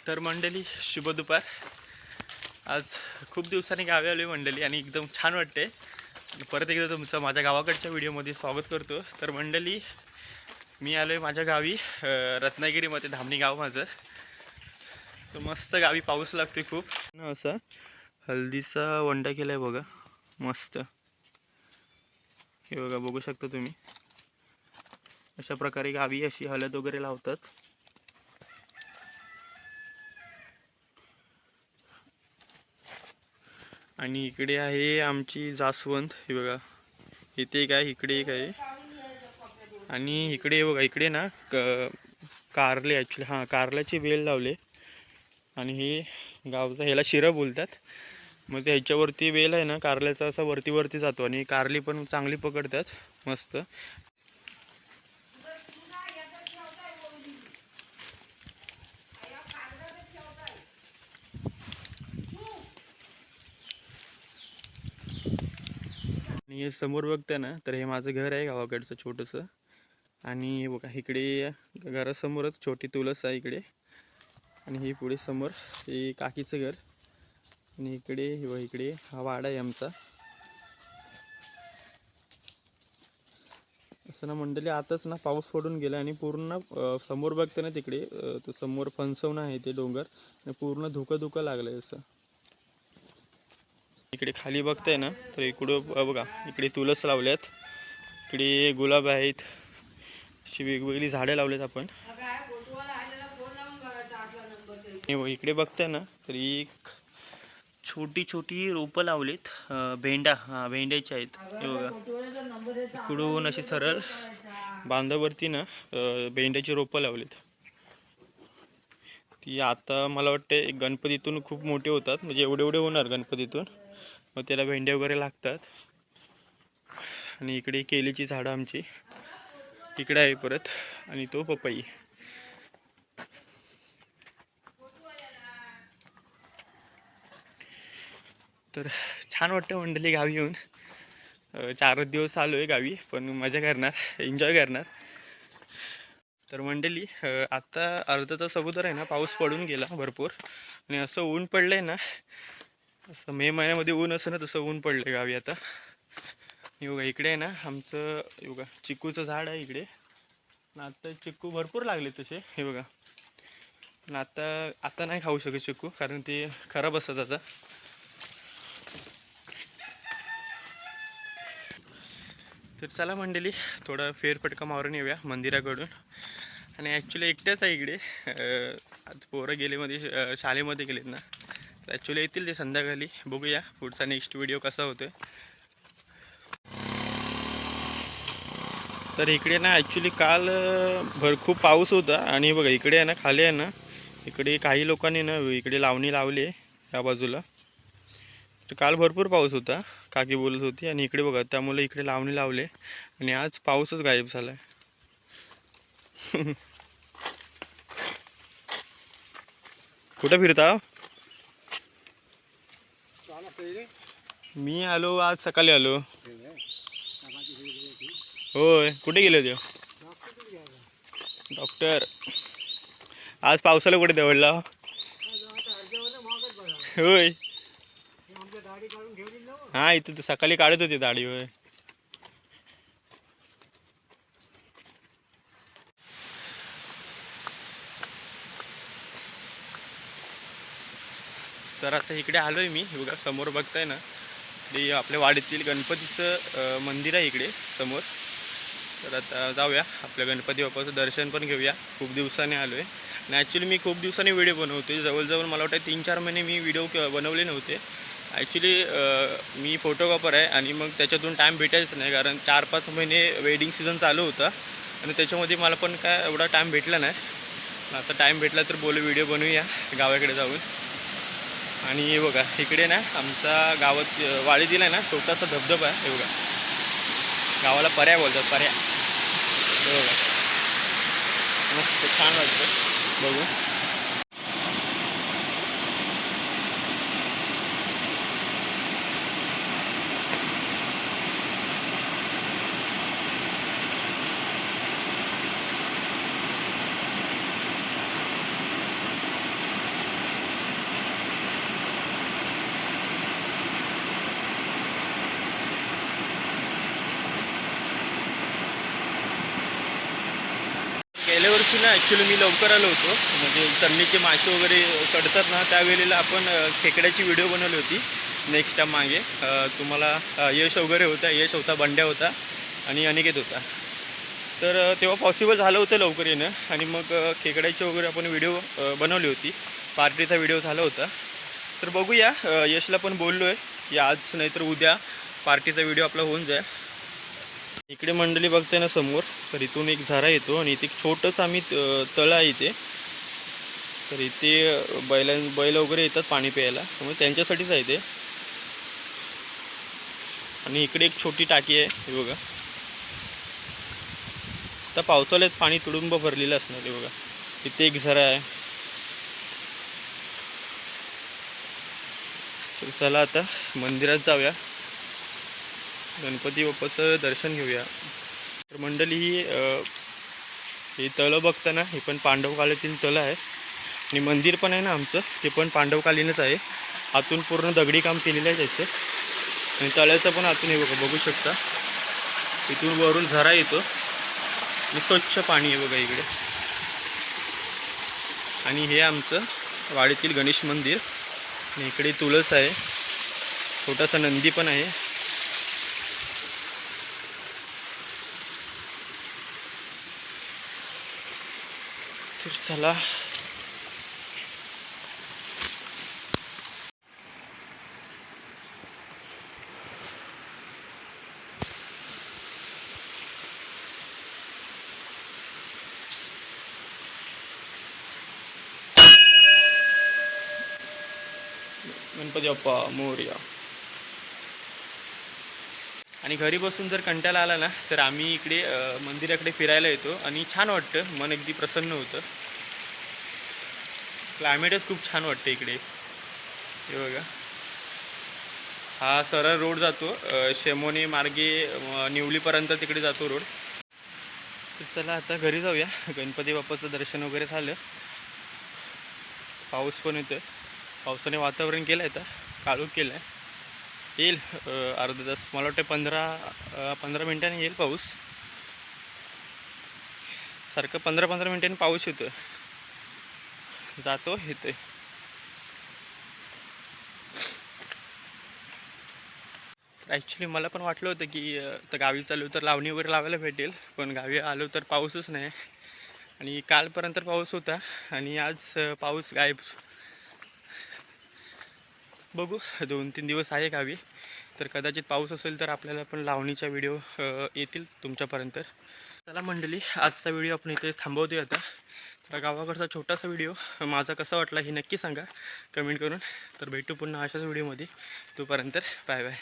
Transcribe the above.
तर मंडळी शुभ दुपार. आज खूप दिवसांनी गावी आलो आहे मंडळी आणि एकदम छान वाटते. परत एकदा तुमचं माझ्या गावाकडच्या व्हिडिओमध्ये स्वागत करतो. तर मंडळी मी आलो आहे माझ्या गावी रत्नागिरीमध्ये धामणी गाव माझं. तर मस्त गावी पाऊस लागते खूप. असा हल्दीचा वंडा केला आहे बघा, मस्त. हे बघा, बघू शकता तुम्ही. अशा प्रकारे गावी अशी हळद वगैरे लावतात. आणि इकडे आहे आमची जास्वंद. हे बघा, इथे एक आहे, इकडे एक आहे. आणि इकडे बघा, इकडे ना कारले, ॲक्च्युली हां कारल्याचे वेल लावले. आणि हे गावचं ह्याला शिरं बोलतात. मग ते ह्याच्यावरती वेल आहे ना कारल्याचा, असा वरती वरती जातो आणि कारली पण चांगली पकडतात मस्त. आणि हे समोर बघताय ना, तर हे माझं घर आहे गावाकडचं छोटंसं. आणि हे बघा, इकडे घरासमोरच छोटी तुळस आहे इकडे. आणि हे पुढे समोर हे काकीचं घर. आणि इकडे इकडे हा वाडा आहे आमचा. असं ना मंडळी, आताच ना पाऊस पडून गेला आणि पूर्ण समोर बघते ना तिकडे, तर समोर फणसवणं आहे ते डोंगर, आणि पूर्ण धुकं धुकं लागलंय असं. इकडे खाली बघताय ना, तर इकडं बघा, इकडे तुळस लावल्यात, इकडे गुलाब आहेत, अशी वेगवेगळी झाडं लावलेत आपण. इकडे बघताय ना, तर एक छोटी छोटी रोपं लावलीत, भेंडा, हां भेंड्याच्या आहेत. हे बघा, इकडून अशी सरळ बांधावरती ना भेंड्याची रोपं लावलीत. ती आता मला वाटते गणपतीतून खूप मोठे होतात, म्हणजे एवढे एवढे होणार गणपतीतून. मग त्याला भेंडे वगैरे लागतात. आणि इकडे केलीची झाडं आमची तिकडे आहे परत, आणि तो पपई. तर छान वाटतं मंडळी गावी येऊन. 4 दिवस आलो आहे गावी, पण मजा करणार, एन्जॉय करणार. तर मंडळी आता अर्धा तास अगोदर आहे ना पाऊस पडून गेला भरपूर. आणि असं ऊन पडलं आहे ना, असं मे महिन्यामध्ये ऊन असं ना तसं ऊन पडलं आहे गावी आता. योगा इकडे आहे ना आमचं, योगा चिक्कूचं झाड आहे इकडे. आता चिक्कू भरपूर लागले तसे, हे बघा. पण आता आता नाही खाऊ शकत चिक्कू, कारण ते खराब असतात आता. तर चला मंडळी, थोडा फेरफटका मारून येऊया मंदिराकडून. आणि ॲक्च्युली एकट्याच आहे इकडे. आज पोरं गेले मध्ये शाळेमध्ये गेलेत ना, तर ॲक्च्युली येतील ते संध्याकाळी. बघूया पुढचा नेक्स्ट व्हिडिओ कसा होतो. तर इकडे ना ॲक्च्युली काल खूप पाऊस होता. आणि बघा इकडे आहे ना, खाली आहे ना, इकडे काही लोकांनी ना इकडे लावणी लावली आहे या बाजूला. तर काल भरपूर पाऊस होता, काकी बोलत होती. आणि इकडे बघा, त्यामुळे इकडे लावणी लावले आणि आज पाऊसच गायब झाला आहे. कुठे फिरता? मी आलो आज सकाळी आलो. होय, कुठे गेले होते डॉक्टर? आज पावसाला कुठे दवडला? होय, हा इथं तर सकाळी काढत होती दाढी. होय. तर आता इकडे आलोय मी. बघा समोर बघताय ना, ते आपल्या वाडीतील गणपतीचं मंदिर आहे इकडे समोर. तर आता जाऊया, आपल्या गणपती बाप्पाचं दर्शन पण घेऊया. खूप दिवसांनी आलो आहे. आणि ॲक्च्युली मी खूप दिवसांनी व्हिडिओ बनवते. जवळजवळ मला वाटतं 3-4 महिने मी व्हिडिओ बनवले नव्हते. ॲक्च्युली मी फोटोग्राफर आहे, आणि मग त्याच्यातून टाईम भेटायचं नाही, कारण 4-5 महिने वेडिंग सीझन चालू होता. आणि त्याच्यामध्ये मला पण काय एवढा टाईम भेटला नाही. आता टाईम भेटला तर व्हिडिओ बनवूया गावाकडे जाऊन. आणि हे बघा, इकडे ना आमचा गावात वाडीतील आहे ना छोटासा धबधबा आहे. हे बघा, गावाला पर्या बोलतात, पर्या. हे बघा, मस्त छान वाटतं बघून. वर्षी ना ॲक्च्युली मी लवकर आलो होतो, म्हणजे चरणीचे मासे वगैरे चढतात ना त्यावेळेला आपण खेकड्याची व्हिडिओ बनवली होती नेक्स्ट टाईम मागे. तुम्हाला यश वगैरे होता, यश होता, बंड्या होता आणि अनिकेत होता. तर तेव्हा पॉसिबल झालं होतं लवकर येणं आणि मग खेकड्याची वगैरे आपण व्हिडिओ बनवली होती. पार्टीचा व्हिडिओ झाला होता. तर बघूया, यशला पण बोललो आहे की आज नाहीतर उद्या पार्टीचा व्हिडिओ आपला होऊन जाईल. इकडे मंडळी बघताय ना समोर, तर इथून एक झरा येतो आणि इथे एक छोटंसं आम्ही तळं आहे इथे. तर इथे बैल वगैरे येतात पाणी प्यायला, त्यामुळे त्यांच्यासाठीच आहे ते. आणि इकडे एक छोटी टाकी आहे, हे बघा. आता पावसाळ्यात पाणी तुडुंब भरलेलं असणार, हे बघा. इथे एक झरा आहे. तर चला आता मंदिरात जाऊया, गणपती बाप्पाचं दर्शन घेऊया. तर मंडळी ही तळं बघताना हे पण पांडवकालीतील तळं आहे आणि मंदिर पण आहे ना आमचं, ते पण पांडवकालीनच आहे. आतून पूर्ण दगडी काम केलेलं आहे त्याचं. आणि तळ्याचं पण आतून हे बघा, बघू शकता. इथून वरून झरा येतो आणि स्वच्छ पाणी आहे बघा इकडे. आणि हे आमचं वाडीतील गणेश मंदिर. आणि इकडे तुळस आहे, छोटासा नंदी पण आहे. तर चला गणपती बाप्पा मोरया. आणि घरी बसून जर कंटाळा आला ना तर आम्ही इकडे मंदिराकडे फिरायला येतो आणि छान वाटतं, मन अगदी प्रसन्न होतं. क्लायमेटच खूप छान वाटतं इकडे. हे बघा, हा सरळ रोड जातो शेमोनी मार्गे निवलीपर्यंत तिकडे जातो रोड. तर चला आता घरी जाऊया. गणपती बाप्पाचं दर्शन वगैरे झालं. पाऊस पण येतो, पावसाने वातावरण केलं आहे, आता काळोख केलं आहे. येईल अर्धा तास, मला वाटतं 15 मिनिटांनी येईल पाऊस. सारखं 15 मिनिटांनी पाऊस येतो, जातो येतोय. ॲक्च्युली मला पण वाटलं होतं की तर गावी चालू तर लावणी वगैरे लावायला भेटेल, पण गावी आलो तर पाऊसच नाही. आणि कालपर्यंत पाऊस होता आणि आज पाऊस गायब. बघू, 2-3 दिवस आहे गावी, तर कदाचित पाऊस असेल तर आपल्याला पण लावणीचा व्हिडिओ येतील तुमच्यापर्यंत. चला मंडळी, आजचा व्हिडिओ आपण इथे थांबवतोय आता. तर गावाकडचा छोटासा व्हिडिओ माझा कसा वाटला हे नक्की सांगा कमेंट करून. तर भेटू पुन्हा अशाच व्हिडिओमध्ये. तोपर्यंत बाय बाय.